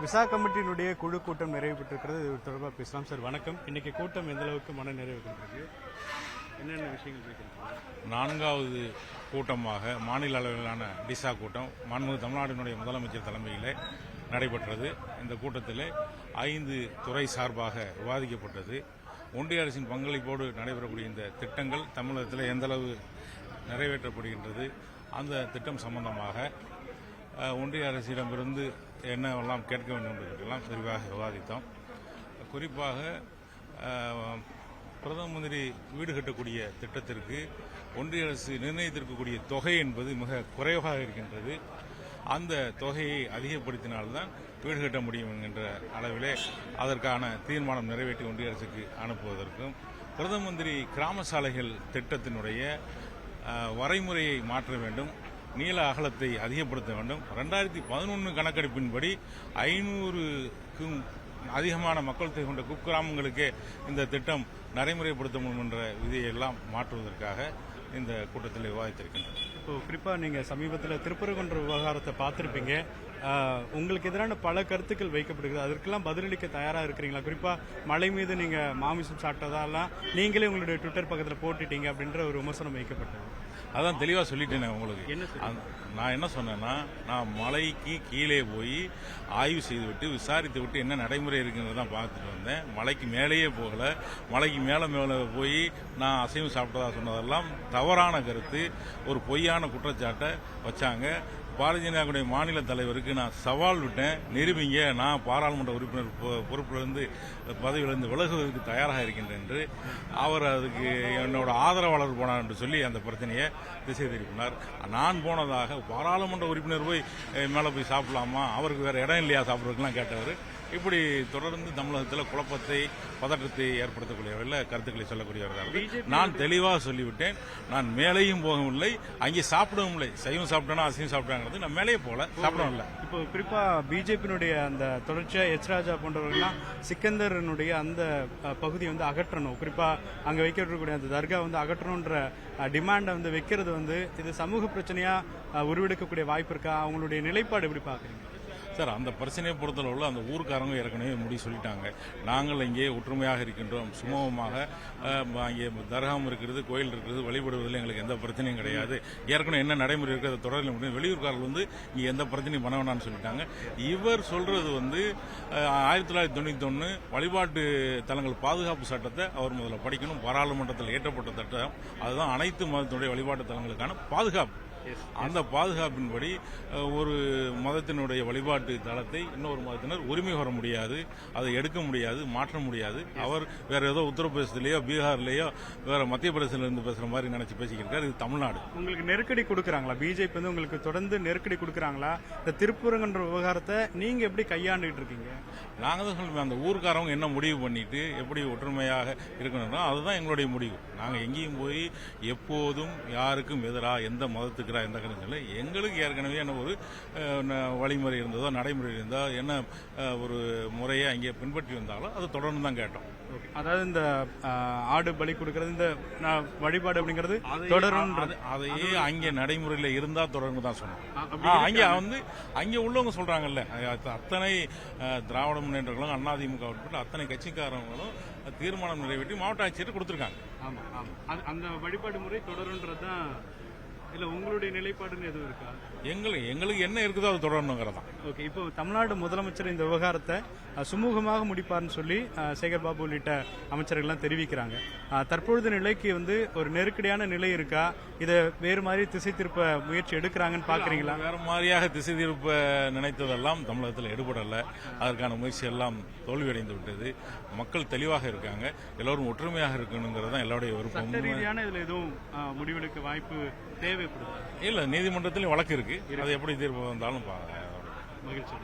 Visa கமிட்டியினுடைய குழு கூட்டம் நிறைவு பெற்றிருக்கிறது. இது தொடர்பாக பேசலாம். சார் வணக்கம். இன்னைக்கு கூட்டம் எந்த அளவுக்கு மன நிறைவு பெற்றிருக்கு, என்னென்ன விஷயங்கள் பேசியிருக்காங்க? 4வது கூட்டமாக மாநில அளவிலான டிசா கூட்டம் மாண்புமிகு தமிழ்நாட்டினுடைய முதலமைச்சர் தலைமையில் நடைபெற்றது. இந்த கூட்டத்தில் 5 துறை சார்பாக விவாதிக்கப்பட்டது. ஒன்றிய அரசின் பங்களிப்போடு நடைபெறக்கூடிய இந்த திட்டங்கள் தமிழகத்தில் எந்தளவு நிறைவேற்றப்படுகின்றது, அந்த திட்டம் சம்பந்தமாக ஒன்றிய அரசிடமிருந்து என்னவெல்லாம் கேட்க வேண்டும் என்பதற்கெல்லாம் விரிவாக விவாதித்தோம். குறிப்பாக பிரதம மந்திரி வீடு கட்டக்கூடிய திட்டத்திற்கு ஒன்றிய அரசு நிர்ணயித்திருக்கக்கூடிய தொகை என்பது மிக குறைவாக இருக்கின்றது. அந்த தொகையை அதிகப்படுத்தினால்தான் வீடு கட்ட முடியும் என்கின்ற அளவிலே அதற்கான தீர்மானம் நிறைவேற்றி ஒன்றிய அரசுக்கு அனுப்புவதற்கும், பிரதம மந்திரி கிராம சாலைகள் திட்டத்தினுடைய வரைமுறையை மாற்ற வேண்டும், நீள அகலத்தை அதிகப்படுத்த வேண்டும். 2011 கணக்கெடுப்பின்படி 500க்கும் அதிகமான மக்கள் தொகை கொண்ட குக்கிராமங்களுக்கே இந்த திட்டம் நடைமுறைப்படுத்த முடியும் என்ற விதியெல்லாம் மாற்றுவதற்காக இந்த கூட்டத்தில் விவாதித்திருக்கின்றனர். இப்போ குறிப்பாக நீங்கள் சமீபத்தில் திருப்பரங்குன்ற விவகாரத்தை பார்த்துருப்பீங்க. உங்களுக்கு எதிரான பல கருத்துக்கள் வைக்கப்படுகிறது. அதற்கெல்லாம் பதிலளிக்க தயாராக இருக்கிறீங்களா? குறிப்பாக மழை மீது நீங்கள் மாமிசம் சாப்பிட்டதாலாம் நீங்களே உங்களுடைய ட்விட்டர் பக்கத்தில் போட்டுட்டீங்க அப்படின்ற ஒரு விமர்சனம் வைக்கப்பட்டது. அதான் தெளிவாக சொல்லிட்டேன் உங்களுக்கு. நான் என்ன சொன்னேன்னா, நான் மலைக்கு கீழே போய் ஆய்வு செய்துவிட்டு விசாரித்து விட்டு என்ன நடைமுறை இருக்குங்கிறத தான் பார்த்துட்டு வந்தேன். மலைக்கு மேலேயே போகல. மலைக்கு மேலே போய் நான் அசைவம் சாப்பிட்டதா சொன்னதெல்லாம் தவறான கருத்து, ஒரு பொய்யான குற்றச்சாட்டை வச்சாங்க. பாரதிய ஜனதாவுடைய மாநில தலைவருக்கு நான் சவால் விட்டேன், நிரூபிங்க, நான் பாராளுமன்ற உறுப்பினர் பொறுப்பிலிருந்து பதவியிலிருந்து விலகுவதற்கு தயாராக இருக்கின்றேன் என்று. அவர் அதுக்கு என்னோட ஆதரவாளர் போனார் என்று சொல்லி அந்த பிரச்சனையை திசை திருப்பினார். நான் போனதாக பாராளுமன்ற உறுப்பினர் போய் மேலே போய் சாப்பிடலாமா, அவருக்கு வேற இடம் இல்லையா சாப்பிட்றதுக்கெல்லாம் கேட்டவர். இப்படி தொடர்ந்து தமிழகத்தில் குழப்பத்தை பதற்றத்தை ஏற்படுத்தக்கூடியவர்கள் கருத்துக்களை சொல்லக்கூடியவர்கள். நான் தெளிவாக சொல்லிவிட்டேன், நான் மேலேயும் போகவில்லை, அங்கே சாப்பிடவும் இல்லை. சைவம் சாப்பிட்டேன்னா அசைவம் சாப்பிட்டாங்கிறது நான் மேலேயே போகல, சாப்பிடவும் இல்லை. இப்போ குறிப்பா பிஜேபியினுடைய அந்த தொடர்ச்சியா எச் ராஜா போன்றவர்கள்லாம் சிக்கந்தரனுடைய அந்த பகுதியை வந்து அகற்றணும், குறிப்பா அங்க வைக்கக்கூடிய அந்த தர்கா வந்து அகற்றணும்ன்ற டிமாண்டை வந்து வைக்கிறது இது சமூக பிரச்சனையா உருவெடுக்கக்கூடிய வாய்ப்பு இருக்கா? அவங்களுடைய நிலைப்பாடு எப்படி பாக்குறீங்க? சார், அந்த பிரச்சனையை பொறுத்தளவில் அந்த ஊருக்காரங்க ஏற்கனவே முடிவு சொல்லிட்டாங்க. நாங்கள் இங்கே ஒற்றுமையாக இருக்கின்றோம், சுமூகமாக இங்கே தர்காம் இருக்கிறது, கோயில் இருக்கிறது, வழிபடுவதில் எங்களுக்கு எந்த பிரச்சனையும் கிடையாது. ஏற்கனவே என்ன நடைமுறை இருக்குது அதை தொடர முடியும். வெளியூர்காரர்கள் இங்கே எந்த பிரச்சனையும் பண்ண வேணாம்னு சொல்லிட்டாங்க. இவர் சொல்றது 1991 வழிபாட்டு தலங்கள் பாதுகாப்பு சட்டத்தை அவர் முதல்ல படிக்கணும். பாராளுமன்றத்தில் இயற்றப்பட்ட சட்டம் அதுதான் அனைத்து மதத்தினுடைய வழிபாட்டு தலங்களுக்கான பாதுகாப்பு. அந்த பாதுகாப்பின்படி ஒரு மதத்தினுடைய வழிபாட்டு தளத்தை இன்னொரு மதத்தினர் உரிமை கோர முடியாது, அதை எடுக்க முடியாது, மாற்ற முடியாது. அவர் வேற ஏதோ உத்தரப்பிரதேசத்திலேயோ பீகார்லேயோ வேற மத்திய பிரதேசத்திலிருந்து பேசுற மாதிரி நினைச்சு பேசிக்கிறார். இது தமிழ்நாடு. உங்களுக்கு நெருக்கடி கொடுக்குறாங்களா? பிஜேபி உங்களுக்கு தொடர்ந்து நெருக்கடி கொடுக்குறாங்களா? இந்த திருப்பரங்குன்ற விவகாரத்தை நீங்க எப்படி கையாண்டுட்டு இருக்கீங்க? நாங்க தான் சொல்லுவோம், அந்த ஊருக்காரவங்க என்ன முடிவு பண்ணிட்டு எப்படி ஒற்றுமையாக இருக்கணும்னா அதுதான் எங்களுடைய முடிவு. நாங்க எங்கேயும் போய் எப்போதும் யாருக்கும் எதிராக எந்த மதத்துக்கு எந்த கருத்து எங்களுக்கு ஏற்கனவே என்ன ஒரு வழிமுறை இருந்ததோ நடைமுறை இருந்தோ என்ன ஒரு முறையை அங்கே பின்பற்றி வந்தாலும் அது தொடர்ந்து தான் கேட்டோம். அதாவது இந்த ஆடு பலி கொடுக்கறது, இந்த வழிபாடு அப்படிங்கிறது தொடரும், அதையே அங்கே நடைமுறையில் இருந்தா தொடர்ந்து தான் சொன்னோம். அங்கே உள்ளவங்க சொல்றாங்கல்ல, அத்தனை திராவிட முன்னேற்ற கழகம், அதிமுக உட்பட்ட அத்தனை கட்சிக்காரங்களும் தீர்மானம் நிறைவேற்றி மாவட்ட ஆட்சியர் கொடுத்திருக்காங்க. அந்த வழிபாடு முறை தொடரும்ன்றதுதான். இல்ல உங்களுடைய நிலைப்பாடுன்னு எதுவும் இருக்கா? எங்களுக்கு என்ன இருக்குதோ அது தொடரணுங்கிறதா. ஓகே. இப்போ தமிழ்நாடு முதலமைச்சர் இந்த விவகாரத்தை சுமூகமாக முடிப்பார்னு சொல்லி சேகர் பாபு உள்ளிட்ட அமைச்சர்கள்லாம் தெரிவிக்கிறாங்க. தற்பொழுது நிலைக்கு ஒரு நெருக்கடியான நிலை இருக்கா? இதை வேறு மாதிரி திசை திருப்ப முயற்சி எடுக்கிறாங்கன்னு பாக்குறீங்களா? வேற மாதிரியாக திசை திருப்ப நினைத்ததெல்லாம் தமிழகத்தில் எடுபடல. அதற்கான முயற்சி எல்லாம் தோல்வியடைந்து விட்டது. மக்கள் தெளிவாக இருக்காங்க, எல்லோரும் ஒற்றுமையாக இருக்கணுங்கிறது தான் எல்லாருடைய விருப்பம். ரீதியான இதுல எதுவும் முடிவெடுக்க வாய்ப்பு தேவைப்படுது? இல்ல, நீதிமன்றத்திலும் வழக்கு இருக்கு. அது எப்படி தீர்ப்பு வந்தாலும் மகிழ்ச்சி.